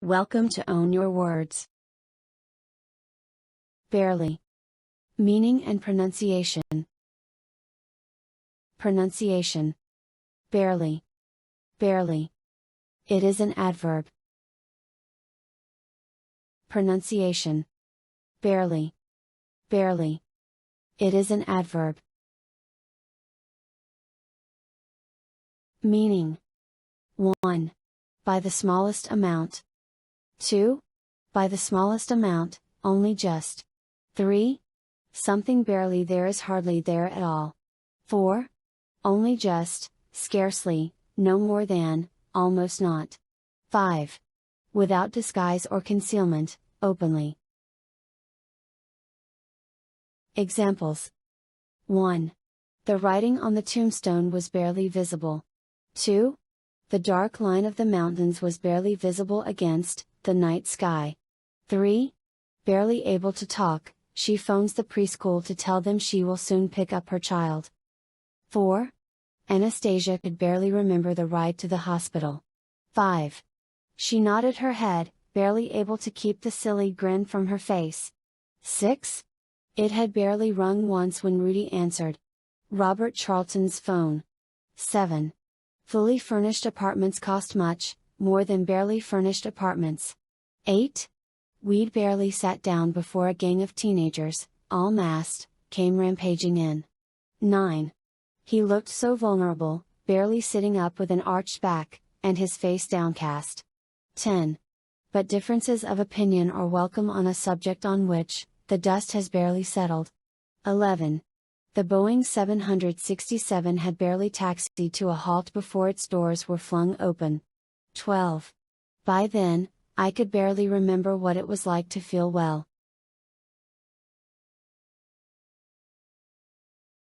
Welcome to Own Your Words. Barely. Meaning and pronunciation. Pronunciation. Barely. Barely. It is an adverb. Pronunciation. Barely. Barely. It is an adverb. Meaning. 1. By the smallest amount. 2. By the smallest amount, only just. 3. Something barely there is hardly there at all. 4. Only just, scarcely, no more than, almost not. 5. Without disguise or concealment, openly. Examples. 1. The writing on the tombstone was barely visible. 2. The dark line of the mountains was barely visible against the night sky. 3. Barely able to talk, she phones the preschool to tell them she will soon pick up her child. 4. Anastasia could barely remember the ride to the hospital. 5. She nodded her head, barely able to keep the silly grin from her face. 6. It had barely rung once when Rudy answered Robert Charlton's phone. 7. Fully furnished apartments cost much, more than barely furnished apartments. 8. We'd barely sat down before a gang of teenagers, all masked, came rampaging in. 9. He looked so vulnerable, barely sitting up with an arched back, and his face downcast. 10. But differences of opinion are welcome on a subject on which the dust has barely settled. 11. The Boeing 767 had barely taxied to a halt before its doors were flung open. 12. By then, I could barely remember what it was like to feel well.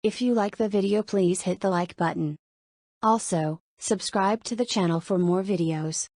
If you like the video, please hit the like button. Also, subscribe to the channel for more videos.